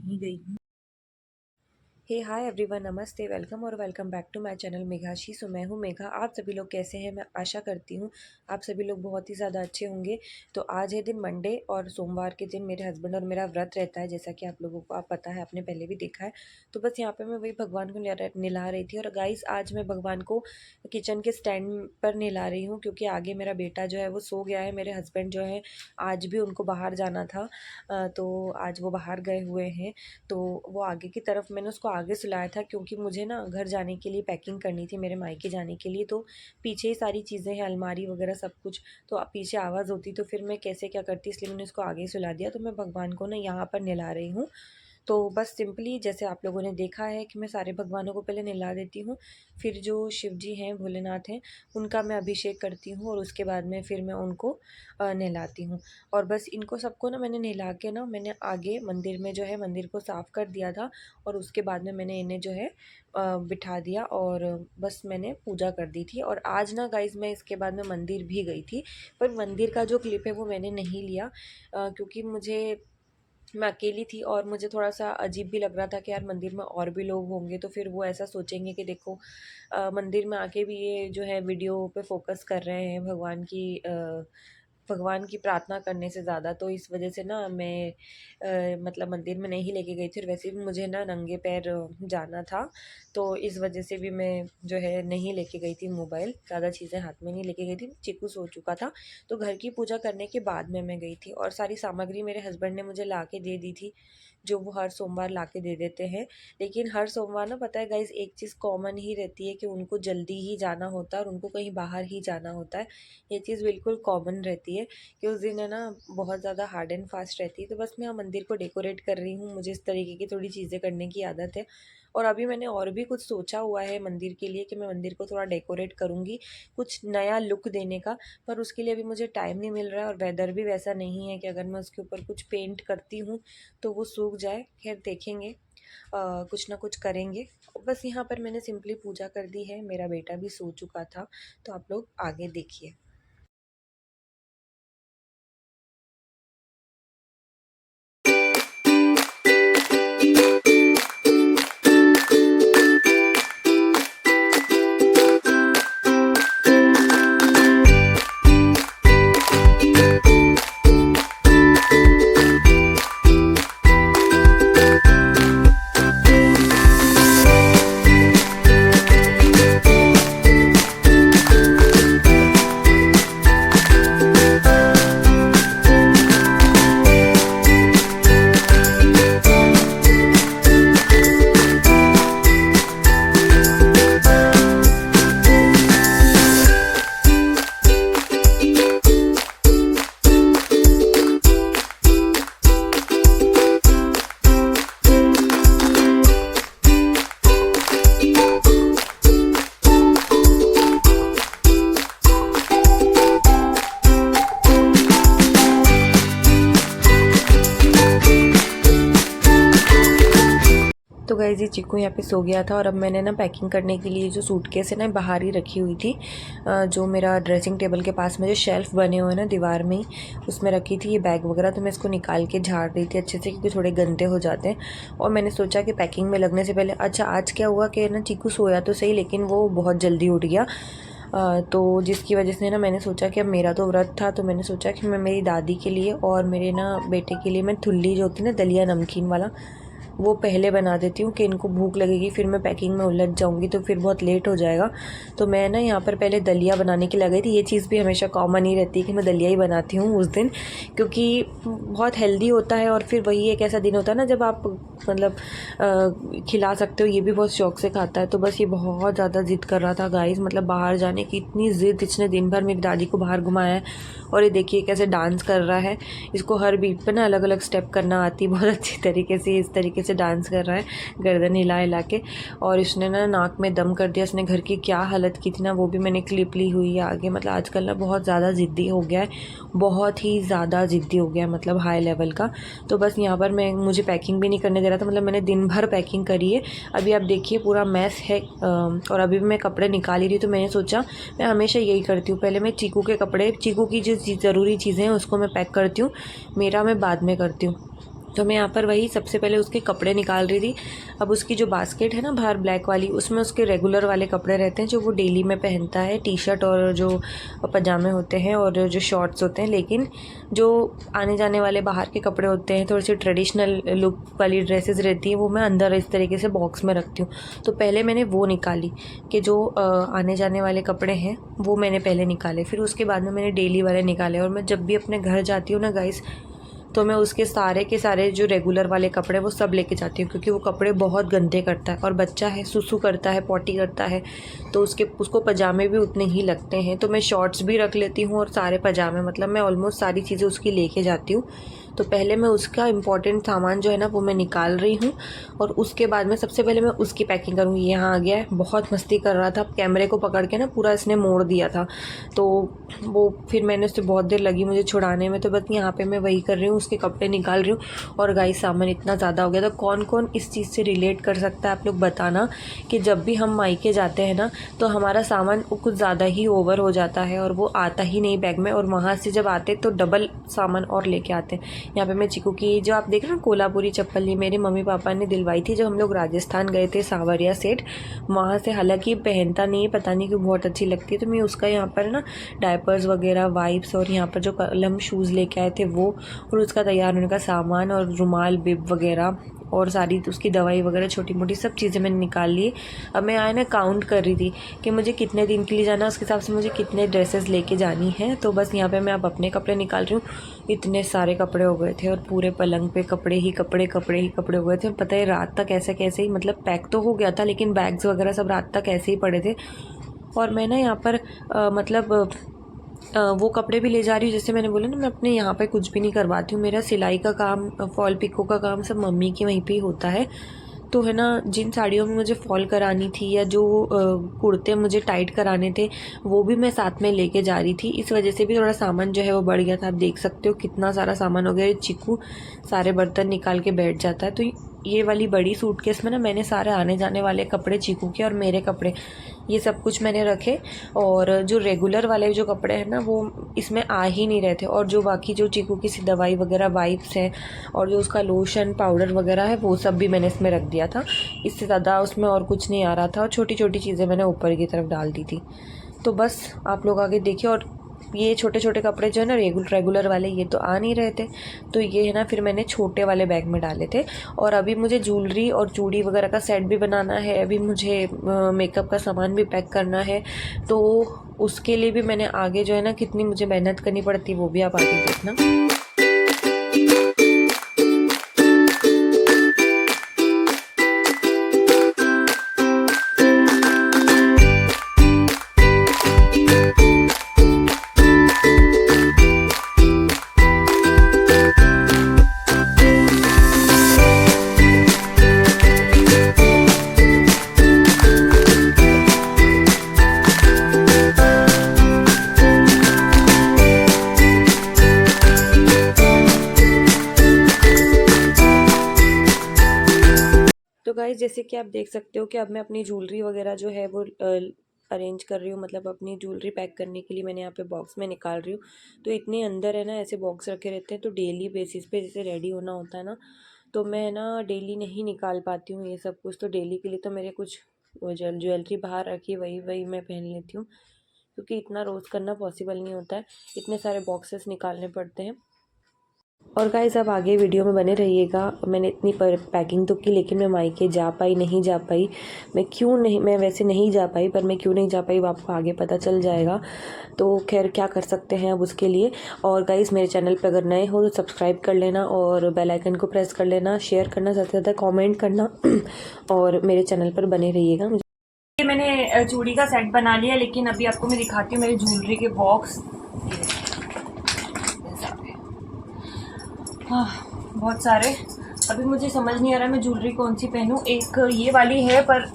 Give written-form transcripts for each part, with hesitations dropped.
नहीं गई हूँ। हे हाय एवरीवन, नमस्ते, वेलकम और welcome back to my channel Meghashi. So मैं हूँ मेघा। आप सभी लोग कैसे हैं? मैं आशा करती हूँ आप सभी लोग बहुत ही ज़्यादा अच्छे होंगे। तो आज है दिन मंडे और सोमवार के दिन मेरे हस्बैंड और मेरा व्रत रहता है, जैसा कि आप लोगों को आप पता है, आपने पहले भी देखा है। तो बस यहाँ पे मैं वही भगवान को नहला रही थी। और गाइस, आज मैं भगवान को किचन के स्टैंड पर नहला रही हूँ, क्योंकि आगे मेरा बेटा जो है वो सो गया है। मेरे हस्बैंड जो है आज भी उनको बाहर जाना था, तो आज वो बाहर गए हुए हैं। तो वो आगे की तरफ मैंने उसको आगे सुलाया था, क्योंकि मुझे ना घर जाने के लिए पैकिंग करनी थी, मेरे मायके जाने के लिए। तो पीछे ही सारी चीज़ें हैं, अलमारी वगैरह सब कुछ। तो अब पीछे आवाज़ होती तो फिर मैं कैसे क्या करती, इसलिए मैंने उसको आगे ही सुला दिया। तो मैं भगवान को ना यहाँ पर नहला रही हूँ। तो बस सिंपली जैसे आप लोगों ने देखा है कि मैं सारे भगवानों को पहले नहला देती हूँ, फिर जो शिव जी हैं, भोलेनाथ हैं, उनका मैं अभिषेक करती हूँ और उसके बाद में फिर मैं उनको नहलाती हूँ। और बस इनको सबको ना मैंने नहला के ना मैंने आगे मंदिर में जो है मंदिर को साफ़ कर दिया था। और उसके बाद में मैंने इन्हें जो है बिठा दिया और बस मैंने पूजा कर दी थी। और आज ना गाइज़ मैं इसके बाद में मंदिर भी गई थी, पर मंदिर का जो क्लिप है वो मैंने नहीं लिया, क्योंकि मैं अकेली थी और मुझे थोड़ा-सा अजीब भी लग रहा था कि यार मंदिर में और भी लोग होंगे तो फिर वो ऐसा सोचेंगे कि देखो मंदिर में आके भी ये जो है वीडियो पे फ़ोकस कर रहे हैं भगवान की प्रार्थना करने से ज़्यादा। तो इस वजह से ना मैं मतलब मंदिर में नहीं लेके गई थी। और वैसे भी मुझे ना नंगे पैर जाना था, तो इस वजह से भी मैं जो है नहीं लेके गई थी मोबाइल, ज़्यादा चीज़ें हाथ में नहीं लेके गई थी। चीकू सो चुका था, तो घर की पूजा करने के बाद में मैं गई थी। और सारी सामग्री मेरे हस्बैंड ने मुझे ला के दे दी थी, जो वो हर सोमवार ला के दे देते हैं। लेकिन हर सोमवार ना पता है गाइज़, एक चीज़ कॉमन ही रहती है कि उनको जल्दी ही जाना होता है और उनको कहीं बाहर ही जाना होता है। ये चीज़ बिल्कुल कॉमन रहती है कि उस दिन है ना बहुत ज़्यादा हार्ड एंड फास्ट रहती है। तो बस मैं यहाँ मंदिर को डेकोरेट कर रही हूँ, मुझे इस तरीके की थोड़ी चीज़ें करने की आदत है। और अभी मैंने और भी कुछ सोचा हुआ है मंदिर के लिए कि मैं मंदिर को थोड़ा डेकोरेट करूँगी, कुछ नया लुक देने का। पर उसके लिए अभी मुझे टाइम नहीं मिल रहा है और वेदर भी वैसा नहीं है कि अगर मैं उसके ऊपर कुछ पेंट करती हूँ तो वो सूख जाए। खैर देखेंगे, कुछ ना कुछ करेंगे। बस यहाँ पर मैंने सिंपली पूजा कर दी है, मेरा बेटा भी सो चुका था। तो आप लोग आगे देखिए। तो गाइस, ये चीकू यहाँ पे सो गया था और अब मैंने ना पैकिंग करने के लिए जो सूटकेस है ना बाहर ही रखी हुई थी, जो मेरा ड्रेसिंग टेबल के पास में जो शेल्फ़ बने हुए हैं ना दीवार में ही, उसमें रखी थी ये बैग वगैरह। तो मैं इसको निकाल के झाड़ रही थी अच्छे से, क्योंकि थोड़े गंदे हो जाते हैं। और मैंने सोचा कि पैकिंग में लगने से पहले, अच्छा आज क्या हुआ कि ना चीकू सोया तो सही, लेकिन वो बहुत जल्दी उठ गया। तो जिसकी वजह से ना मैंने सोचा कि अब मेरा तो व्रत था, तो मैंने सोचा कि मैं मेरी दादी के लिए और मेरे ना बेटे के लिए मैं थुल्ली जो होती है ना दलिया नमकीन वाला, वो पहले बना देती हूँ कि इनको भूख लगेगी, फिर मैं पैकिंग में उलझ जाऊँगी तो फिर बहुत लेट हो जाएगा। तो मैं ना यहाँ पर पहले दलिया बनाने के लिए गई थी। ये चीज़ भी हमेशा कॉमन ही रहती है कि मैं दलिया ही बनाती हूँ उस दिन, क्योंकि बहुत हेल्दी होता है। और फिर वही एक ऐसा दिन होता है ना जब आप मतलब खिला सकते हो। ये भी बहुत शौक से खाता है। तो बस ये बहुत ज़्यादा ज़िद कर रहा था गाइस, मतलब बाहर जाने की इतनी ज़िद। इसने दिन भर मेरी दादी को बाहर घुमाया है और ये देखिए कैसे डांस कर रहा है। इसको हर बीट पे ना अलग अलग स्टेप करना आती है बहुत अच्छी तरीके से। इस तरीके से डांस कर रहा है गर्दन हिला हिला के। और इसने ना नाक में दम कर दिया। इसने घर की क्या हालत की थी ना, वो भी मैंने क्लिप ली हुई है आगे। मतलब आजकल ना बहुत ज़्यादा ज़िद्दी हो गया है, बहुत ही ज़्यादा ज़िद्दी हो गया है, मतलब हाई लेवल का। तो बस यहाँ पर मुझे पैकिंग भी नहीं करने दे रहा था। मतलब मैंने दिन भर पैकिंग करी है। अभी आप देखिए पूरा मैस है। और अभी भी मैं कपड़े निकाल ही रही, तो मैंने सोचा मैं हमेशा यही करती हूँ, पहले मैं चीकू के कपड़े, चीकू की जो ज़रूरी चीज़ें हैं उसको मैं पैक करती हूँ, मेरा मैं बाद में करती हूँ। तो मैं यहाँ पर वही सबसे पहले उसके कपड़े निकाल रही थी। अब उसकी जो बास्केट है ना बाहर ब्लैक वाली, उसमें उसके रेगुलर वाले कपड़े रहते हैं जो वो डेली में पहनता है, टी शर्ट और जो पजामे होते हैं और जो शॉर्ट्स होते हैं। लेकिन जो आने जाने वाले बाहर के कपड़े होते हैं, थोड़ी सी ट्रेडिशनल लुक वाली ड्रेसेस रहती हैं, वो मैं अंदर इस तरीके से बॉक्स में रखती हूँ। तो पहले मैंने वो निकाली कि जो आने जाने वाले कपड़े हैं वो मैंने पहले निकाले, फिर उसके बाद में मैंने डेली वाले निकाले। और मैं जब भी अपने घर जाती हूँ ना गाइस, तो मैं उसके सारे के सारे जो रेगुलर वाले कपड़े वो सब लेके जाती हूँ, क्योंकि वो कपड़े बहुत गंदे करता है। और बच्चा है, सुसु करता है, पॉटी करता है, तो उसको पजामे भी उतने ही लगते हैं। तो मैं शॉर्ट्स भी रख लेती हूँ और सारे पजामे, मतलब मैं ऑलमोस्ट सारी चीज़ें उसकी लेके जाती हूँ। तो पहले मैं उसका इम्पॉर्टेंट सामान जो है ना वो मैं निकाल रही हूँ, और उसके बाद में सबसे पहले मैं उसकी पैकिंग करूँगी। यहाँ आ गया है, बहुत मस्ती कर रहा था, कैमरे को पकड़ के ना पूरा इसने मोड़ दिया था, तो वो फिर मैंने उससे बहुत देर लगी मुझे छुड़ाने में। तो बस यहाँ पे मैं वही कर रही हूँ, उसके कपड़े निकाल रही हूँ। और गाइस सामान इतना ज़्यादा हो गया, तो कौन कौन इस चीज़ से रिलेट कर सकता है आप लोग बताना, कि जब भी हम मायके जाते हैं ना तो हमारा सामान कुछ ज़्यादा ही ओवर हो जाता है और वो आता ही नहीं बैग में, और वहाँ से जब आते तो डबल सामान और लेके आते हैं। यहाँ पे मैं चीकू की जो आप देख रहे हो कोल्हापुरी चप्पल, ये मेरे मम्मी पापा ने दिलवाई थी जब हम लोग राजस्थान गए थे, सांवरिया सेठ, वहाँ से। हालांकि पहनता नहीं है, पता नहीं क्यों, बहुत अच्छी लगती है। तो मैं उसका यहाँ पर ना डायपर्स वगैरह, वाइप्स, और यहाँ पर जो कल हम शूज़ लेके आए थे वो, और उसका तैयार होने का सामान, और रुमाल, बिब वगैरह, और सारी उसकी दवाई वगैरह छोटी मोटी सब चीज़ें मैंने निकाल ली। अब मैं आए ना काउंट कर रही थी कि मुझे कितने दिन के लिए जाना है, उसके हिसाब से मुझे कितने ड्रेसेस लेके जानी है। तो बस यहाँ पे मैं अब अपने कपड़े निकाल रही हूँ। इतने सारे कपड़े हो गए थे और पूरे पलंग पे कपड़े ही कपड़े हो गए थे। पता है रात तक कैसे ही, मतलब पैक तो हो गया था लेकिन बैग्स वगैरह सब रात तक ऐसे ही पड़े थे। और मैं ना यहाँ पर वो कपड़े भी ले जा रही हूँ, जैसे मैंने बोला ना मैं अपने यहाँ पे कुछ भी नहीं करवाती हूँ। मेरा सिलाई का काम, फॉल पिको का काम सब मम्मी की वहीं पे ही होता है। तो है ना, जिन साड़ियों में मुझे फॉल करानी थी या जो कुर्ते मुझे टाइट कराने थे वो भी मैं साथ में लेके जा रही थी। इस वजह से भी थोड़ा सामान जो है वो बढ़ गया था। आप देख सकते हो कितना सारा सामान हो गया। चिकू सारे बर्तन निकाल के बैठ जाता है। तो ये वाली बड़ी सूटकेस में ना मैंने सारे आने जाने वाले कपड़े, चीकू के और मेरे कपड़े, ये सब कुछ मैंने रखे। और जो रेगुलर वाले जो कपड़े हैं ना वो इसमें आ ही नहीं रहे थे। और जो बाकी जो चीकू की सी दवाई वगैरह, वाइप्स हैं, और जो उसका लोशन, पाउडर वगैरह है, वो सब भी मैंने इसमें रख दिया था। इससे ज़्यादा उसमें और कुछ नहीं आ रहा था। और छोटी छोटी चीज़ें मैंने ऊपर की तरफ डाल दी थी। तो बस आप लोग आगे देखिए। और ये छोटे छोटे कपड़े जो है ना रेगुलर वाले, ये तो आ नहीं रहे थे, तो ये है ना फिर मैंने छोटे वाले बैग में डाले थे। और अभी मुझे ज्वेलरी और चूड़ी वगैरह का सेट भी बनाना है, अभी मुझे मेकअप का सामान भी पैक करना है। तो उसके लिए भी मैंने आगे जो है ना कितनी मुझे मेहनत करनी पड़ती, वो भी आप आगे देखना। तो गाइस जैसे कि आप देख सकते हो कि अब मैं अपनी ज्वेलरी वगैरह जो है वो अरेंज कर रही हूँ, मतलब अपनी ज्वेलरी पैक करने के लिए मैंने यहाँ पे बॉक्स में निकाल रही हूँ। तो इतने अंदर है ना ऐसे बॉक्स रखे रहते हैं, तो डेली बेसिस पे जैसे रेडी होना होता है ना, तो मैं ना डेली नहीं निकाल पाती हूँ ये सब कुछ। तो डेली के लिए तो मेरे कुछ ज्वेलरी बाहर रखी, वही मैं पहन लेती हूँ, क्योंकि इतना रोज़ करना पॉसिबल नहीं होता है, इतने सारे बॉक्सेस निकालने पड़ते हैं। और गाइस आप आगे वीडियो में बने रहिएगा। मैंने इतनी पैकिंग तो की, लेकिन मैं मायके नहीं जा पाई। मैं वैसे नहीं जा पाई, पर मैं क्यों नहीं जा पाई वो आपको आगे पता चल जाएगा। तो खैर क्या कर सकते हैं अब उसके लिए। और गाइस मेरे चैनल पे अगर नए हो तो सब्सक्राइब कर लेना और बेल आइकन को प्रेस कर लेना, शेयर करना, ज़्यादा से ज़्यादा कॉमेंट करना और मेरे चैनल पर बने रहिएगा। मैंने चूड़ी का सेट बना लिया, लेकिन अभी आपको मैं दिखाती हूँ मेरी ज्वेलरी के बॉक्स। हाँ, बहुत सारे। अभी मुझे समझ नहीं आ रहा मैं ज्वेलरी कौन सी पहनूं। एक ये वाली है, पर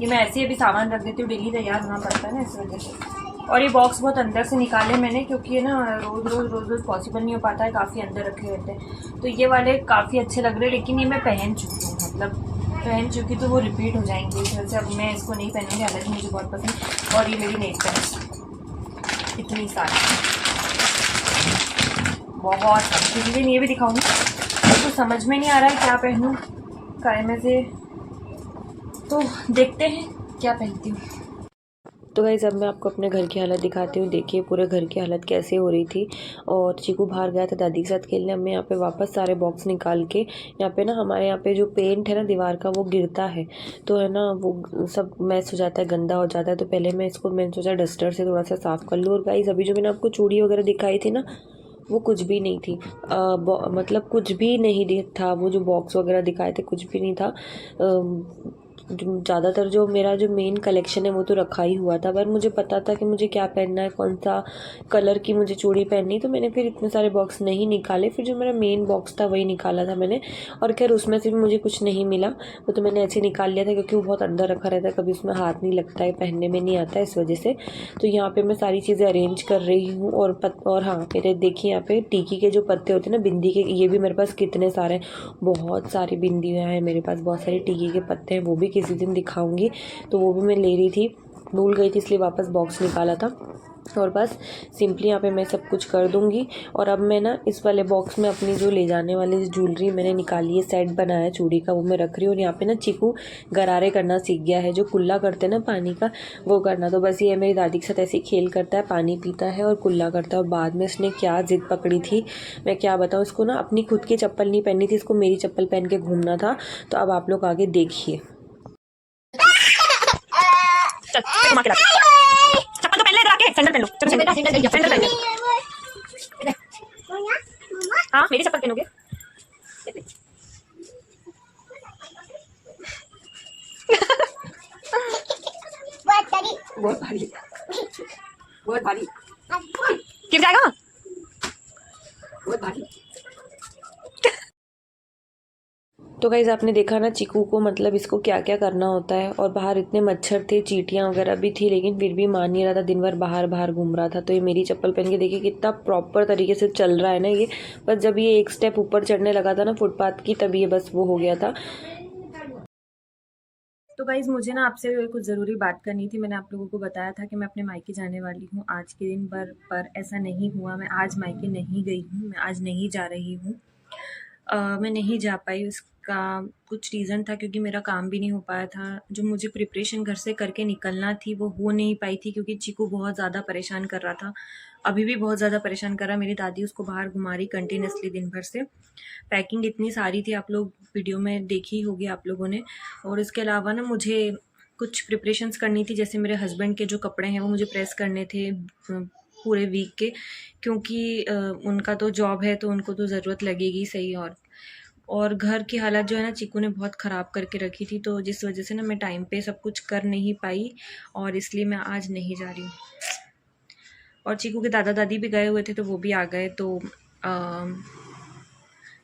ये मैं ऐसे ही अभी सामान रख देती हूँ, डेली तैयार होना पड़ता है ना इस वजह से। और ये बॉक्स बहुत अंदर से निकाले मैंने, क्योंकि ये ना रोज़ पॉसिबल नहीं हो पाता है, काफ़ी अंदर रखे रहते हैं। तो ये वाले काफ़ी अच्छे लग रहे हैं, लेकिन ये मैं पहन चुकी हूँ, मतलब पहन चुकी, तो वो रिपीट हो जाएंगे, इस वजह से अब मैं इसको नहीं पहनूँगी। हालांकि मुझे बहुत पसंद। और ये मेरी नेल पेंट्स इतनी सारी, बहुत किसी दिन ये भी दिखाऊंगी। समझ में नहीं आ रहा है क्या पहनूं काय में से, तो देखते हैं क्या पहनती हूँ। तो गाइस अब मैं आपको अपने घर की हालत दिखाती हूँ। देखिए पूरे घर की हालत कैसे हो रही थी। और चीकू बाहर गया था दादी के साथ खेलने। अब मैं यहाँ पे वापस सारे बॉक्स निकाल के, यहाँ पे ना हमारे यहाँ पे जो पेंट है ना दीवार का वो गिरता है, तो है ना वो सब मैस हो जाता है, गंदा हो जाता है। तो पहले मैंने सोचा डस्टर से थोड़ा सा साफ़ कर लूँ। और गाइस अभी जो मैंने आपको चूड़ी वगैरह दिखाई थी ना, वो कुछ भी नहीं थी। मतलब कुछ भी नहीं था। वो जो बॉक्स वगैरह दिखाए थे कुछ भी नहीं था। ज़्यादातर जो मेरा जो मेन कलेक्शन है वो तो रखा ही हुआ था, पर मुझे पता था कि मुझे क्या पहनना है, कौन सा कलर की मुझे चूड़ी पहननी, तो मैंने फिर इतने सारे बॉक्स नहीं निकाले। फिर जो मेरा मेन बॉक्स था वही निकाला था मैंने। और खैर उसमें से भी मुझे कुछ नहीं मिला, वो तो मैंने ऐसे निकाल लिया था क्योंकि वो बहुत अंदर रखा रहता है, कभी उसमें हाथ नहीं लगता है, पहनने में नहीं आता है इस वजह से। तो यहाँ पे मैं सारी चीज़ें अरेंज कर रही हूँ। और हाँ मेरे देखिए यहाँ पे टिकी के जो पत्ते होते हैं ना बिंदी के, ये भी मेरे पास कितने सारे, बहुत सारी बिंदियाँ हैं मेरे पास, बहुत सारे टिकी के पत्ते हैं, वो भी किसी दिन दिखाऊंगी। तो वो भी मैं ले रही थी, भूल गई थी इसलिए वापस बॉक्स निकाला था। और बस सिंपली यहाँ पे मैं सब कुछ कर दूँगी। और अब मैं ना इस वाले बॉक्स में अपनी जो ले जाने वाली ज्वेलरी मैंने निकाली है, सेट बनाया चूड़ी का, वो मैं रख रही हूँ। और यहाँ पे ना चीकू गरारे करना सीख गया है, जो कुल्ला करते हैं ना पानी का, वो करना। तो बस ये मेरी दादी के साथ ऐसे ही खेल करता है, पानी पीता है और कुल्ला करता है। और बाद में इसने क्या जिद पकड़ी थी मैं क्या बताऊँ। इसको ना अपनी खुद की चप्पल नहीं पहननी थी, इसको मेरी चप्पल पहन के घूमना था। तो अब आप लोग आगे देखिए। चप्पल तो पहन ले, इधर आके सैंडल पहन लो। चल बेटा सैंडल पहन ले। हाँ मेरी चप्पल पहनोगे। बहुत भारी, बहुत भारी गिर जाएगा, बहुत भारी। तो गाइज़ आपने देखा ना चीकू को, मतलब इसको क्या क्या करना होता है। और बाहर इतने मच्छर थे, चींटियाँ वगैरह भी थी, लेकिन फिर भी मान नहीं रहा था, दिन भर बाहर बाहर घूम रहा था। तो ये मेरी चप्पल पहन के देखिए कितना प्रॉपर तरीके से चल रहा है ना ये। बस जब ये एक स्टेप ऊपर चढ़ने लगा था ना फुटपाथ की, तभी ये बस वो हो गया था। तो गाइज़ मुझे ना आपसे कुछ ज़रूरी बात करनी थी। मैंने आप लोगों को बताया था कि मैं अपने मायके जाने वाली हूँ आज के दिन, पर ऐसा नहीं हुआ। मैं आज मायके नहीं गई हूँ, मैं आज नहीं जा रही हूँ। मैं नहीं जा पाई, उसका कुछ रीज़न था क्योंकि मेरा काम भी नहीं हो पाया था। जो मुझे प्रिपरेशन घर से करके निकलना थी वो हो नहीं पाई थी क्योंकि चीकू बहुत ज़्यादा परेशान कर रहा था, अभी भी बहुत ज़्यादा परेशान कर रहा है। मेरी दादी उसको बाहर घुमा रही कंटिन्यूसली दिन भर से। पैकिंग इतनी सारी थी, आप लोग वीडियो में देखी होगी आप लोगों ने। और इसके अलावा ना मुझे कुछ प्रिपरेशंस करनी थी, जैसे मेरे हस्बैंड के जो कपड़े हैं वो मुझे प्रेस करने थे पूरे वीक के, क्योंकि उनका तो जॉब है तो उनको तो ज़रूरत लगेगी सही। और घर की हालत जो है ना चीकू ने बहुत ख़राब करके रखी थी, तो जिस वजह से ना मैं टाइम पे सब कुछ कर नहीं पाई, और इसलिए मैं आज नहीं जा रही हूँ। और चीकू के दादा दादी भी गए हुए थे तो वो भी आ गए। तो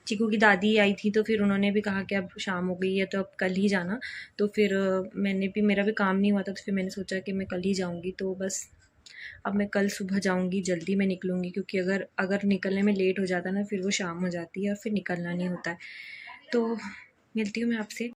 चीकू की दादी आई थी तो फिर उन्होंने भी कहा कि अब शाम हो गई है तो अब कल ही जाना। तो फिर मेरा भी काम नहीं हुआ था, तो फिर मैंने सोचा कि मैं कल ही जाऊँगी। तो बस अब मैं कल सुबह जाऊँगी, जल्दी मैं निकलूँगी, क्योंकि अगर अगर निकलने में लेट हो जाता ना फिर वो शाम हो जाती है और फिर निकलना नहीं होता है। तो मिलती हूँ मैं आपसे।